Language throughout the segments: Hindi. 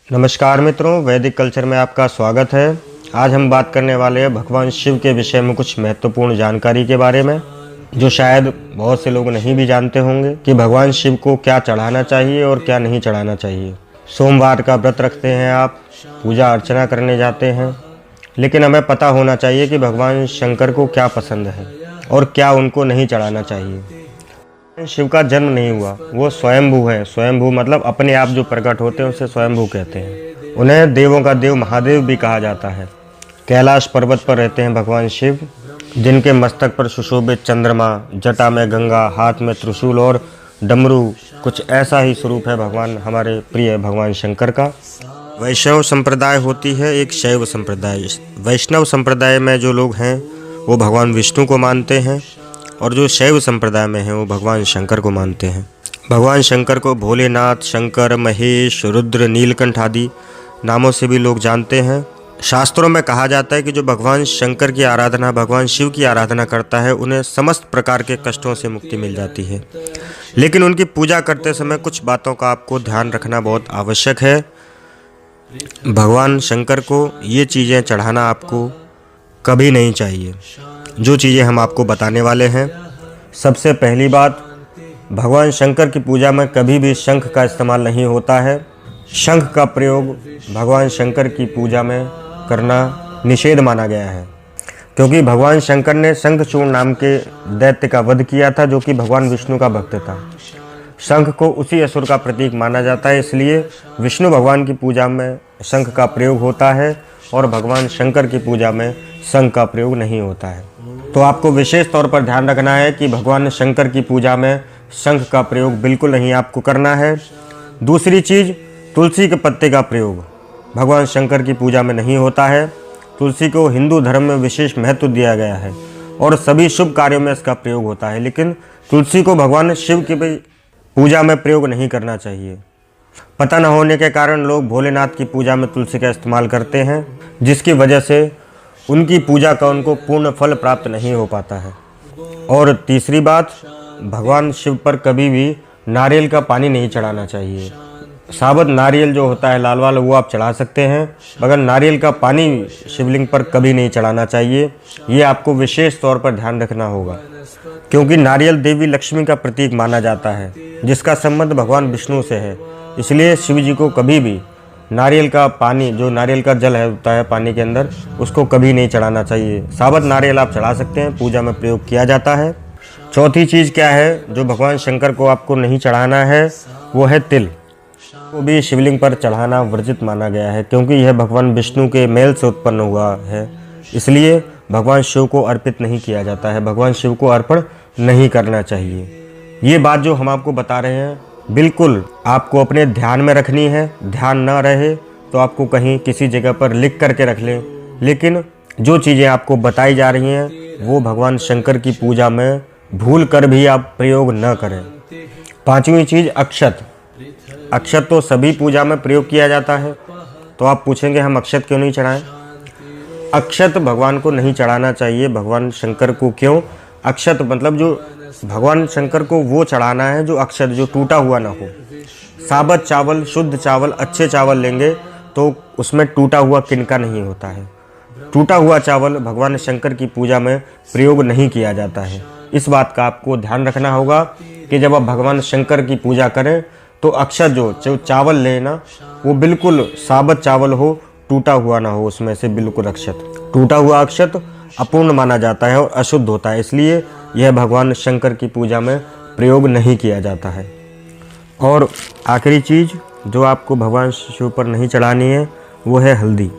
नमस्कार मित्रों, वैदिक कल्चर में आपका स्वागत है। आज हम बात करने वाले हैं भगवान शिव के विषय में कुछ महत्वपूर्ण जानकारी के बारे में, जो शायद बहुत से लोग नहीं भी जानते होंगे कि भगवान शिव को क्या चढ़ाना चाहिए और क्या नहीं चढ़ाना चाहिए। सोमवार का व्रत रखते हैं आप, पूजा अर्चना करने जाते हैं, लेकिन हमें पता होना चाहिए कि भगवान शंकर को क्या पसंद है और क्या उनको नहीं चढ़ाना चाहिए। शिव का जन्म नहीं हुआ, वो स्वयंभू है। स्वयंभू मतलब अपने आप जो प्रकट होते हैं उसे स्वयंभू कहते हैं। उन्हें देवों का देव महादेव भी कहा जाता है। कैलाश पर्वत पर रहते हैं भगवान शिव, जिनके मस्तक पर सुशोभित चंद्रमा, जटा में गंगा, हाथ में त्रिशूल और डमरू, कुछ ऐसा ही स्वरूप है भगवान हमारे प्रिय भगवान शंकर का। वैष्णव संप्रदाय होती है एक शैव संप्रदाय। वैष्णव संप्रदाय में जो लोग हैं वो भगवान विष्णु को मानते हैं और जो शैव संप्रदाय में हैं वो भगवान शंकर को मानते हैं। भगवान शंकर को भोलेनाथ, शंकर, महेश, रुद्र, नीलकंठ आदि नामों से भी लोग जानते हैं। शास्त्रों में कहा जाता है कि जो भगवान शंकर की आराधना, भगवान शिव की आराधना करता है, उन्हें समस्त प्रकार के कष्टों से मुक्ति मिल जाती है। लेकिन उनकी पूजा करते समय कुछ बातों का आपको ध्यान रखना बहुत आवश्यक है। भगवान शंकर को ये चीज़ें चढ़ाना आपको कभी नहीं चाहिए, जो चीज़ें हम आपको बताने वाले हैं। सबसे पहली बात, भगवान शंकर की पूजा में कभी भी शंख का इस्तेमाल नहीं होता है। शंख का प्रयोग भगवान शंकर की पूजा में करना निषेध माना गया है, क्योंकि भगवान शंकर ने शंखचूर्ण नाम के दैत्य का वध किया था, जो कि भगवान विष्णु का भक्त था। शंख को उसी असुर का प्रतीक माना जाता है, इसलिए विष्णु भगवान की पूजा में शंख का प्रयोग होता है और भगवान शंकर की पूजा में शंख का प्रयोग नहीं होता है। तो आपको विशेष तौर पर ध्यान रखना है कि भगवान शंकर की पूजा में शंख का प्रयोग बिल्कुल नहीं आपको करना है। दूसरी चीज़, तुलसी के पत्ते का प्रयोग भगवान शंकर की पूजा में नहीं होता है। तुलसी को हिंदू धर्म में विशेष महत्व दिया गया है और सभी शुभ कार्यों में इसका प्रयोग होता है, लेकिन तुलसी को भगवान शिव की पूजा में प्रयोग नहीं करना चाहिए। पता न होने के कारण लोग भोलेनाथ की पूजा में तुलसी का इस्तेमाल करते हैं, जिसकी वजह से उनकी पूजा का उनको पूर्ण फल प्राप्त नहीं हो पाता है। और तीसरी बात, भगवान शिव पर कभी भी नारियल का पानी नहीं चढ़ाना चाहिए। साबुत नारियल जो होता है लाल वाला, वो आप चढ़ा सकते हैं, मगर नारियल का पानी शिवलिंग पर कभी नहीं चढ़ाना चाहिए। ये आपको विशेष तौर पर ध्यान रखना होगा, क्योंकि नारियल देवी लक्ष्मी का प्रतीक माना जाता है, जिसका संबंध भगवान विष्णु से है। इसलिए शिव जी को कभी भी नारियल का पानी, जो नारियल का जल है होता है पानी के अंदर, उसको कभी नहीं चढ़ाना चाहिए। साबुत नारियल आप चढ़ा सकते हैं, पूजा में प्रयोग किया जाता है। चौथी चीज़ क्या है जो भगवान शंकर को आपको नहीं चढ़ाना है, वो है तिल। वो भी शिवलिंग पर चढ़ाना वर्जित माना गया है, क्योंकि यह भगवान विष्णु के मेल से उत्पन्न हुआ है, इसलिए भगवान शिव को अर्पित नहीं किया जाता है। भगवान शिव को अर्पण नहीं करना चाहिए। ये बात जो हम आपको बता रहे हैं बिल्कुल आपको अपने ध्यान में रखनी है। ध्यान ना रहे तो आपको कहीं किसी जगह पर लिख करके रख लें, लेकिन जो चीज़ें आपको बताई जा रही हैं वो भगवान शंकर की पूजा में भूल कर भी आप प्रयोग न करें। पांचवी चीज़, अक्षत। अक्षत तो सभी पूजा में प्रयोग किया जाता है, तो आप पूछेंगे हम अक्षत क्यों नहीं चढ़ाएं। अक्षत भगवान को नहीं चढ़ाना चाहिए। भगवान शंकर को क्यों? अक्षत मतलब जो भगवान शंकर को वो चढ़ाना है जो अक्षत, जो टूटा हुआ ना हो। साबुत चावल, शुद्ध चावल, अच्छे चावल लेंगे तो उसमें टूटा हुआ किनका नहीं होता है। टूटा हुआ चावल भगवान शंकर की पूजा में प्रयोग नहीं किया जाता है। इस बात का आपको ध्यान रखना होगा कि जब आप भगवान शंकर की पूजा करें तो अक्षत जो चावल लेना वो बिल्कुल साबुत चावल हो, टूटा हुआ ना हो उसमें से बिल्कुल अक्षत। टूटा हुआ अक्षत अपूर्ण माना जाता है और अशुद्ध होता है, इसलिए यह भगवान शंकर की पूजा में प्रयोग नहीं किया जाता है। और आखिरी चीज़ जो आपको भगवान शिव पर नहीं चढ़ानी है वो है हल्दी।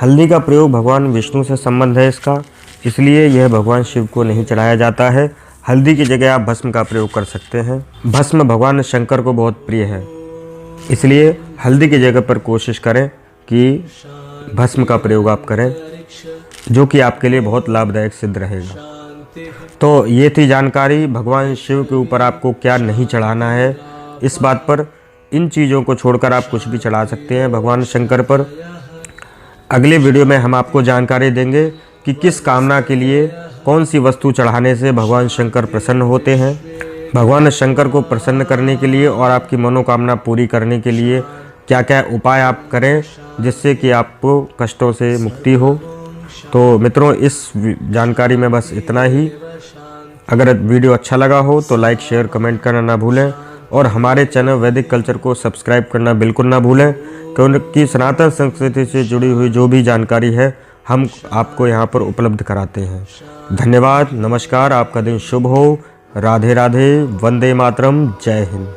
हल्दी का प्रयोग भगवान विष्णु से संबंध है इसका, इसलिए यह भगवान शिव को नहीं चढ़ाया जाता है। हल्दी की जगह आप भस्म का प्रयोग कर सकते हैं। भस्म भगवान शंकर को बहुत प्रिय है, इसलिए हल्दी की जगह पर कोशिश करें कि भस्म का प्रयोग आप करें, जो कि आपके लिए बहुत लाभदायक सिद्ध रहेगा। तो ये थी जानकारी भगवान शिव के ऊपर आपको क्या नहीं चढ़ाना है। इस बात पर इन चीज़ों को छोड़कर आप कुछ भी चढ़ा सकते हैं भगवान शंकर पर। अगले वीडियो में हम आपको जानकारी देंगे कि किस कामना के लिए कौन सी वस्तु चढ़ाने से भगवान शंकर प्रसन्न होते हैं। भगवान शंकर को प्रसन्न करने के लिए और आपकी मनोकामना पूरी करने के लिए क्या क्या उपाय आप करें जिससे कि आपको कष्टों से मुक्ति हो। तो मित्रों, इस जानकारी में बस इतना ही। अगर वीडियो अच्छा लगा हो तो लाइक शेयर कमेंट करना ना भूलें और हमारे चैनल वैदिक कल्चर को सब्सक्राइब करना बिल्कुल ना भूलें, क्योंकि सनातन संस्कृति से जुड़ी हुई जो भी जानकारी है हम आपको यहाँ पर उपलब्ध कराते हैं। धन्यवाद, नमस्कार, आपका दिन शुभ हो। राधे राधे, वंदे मातरम, जय हिंद।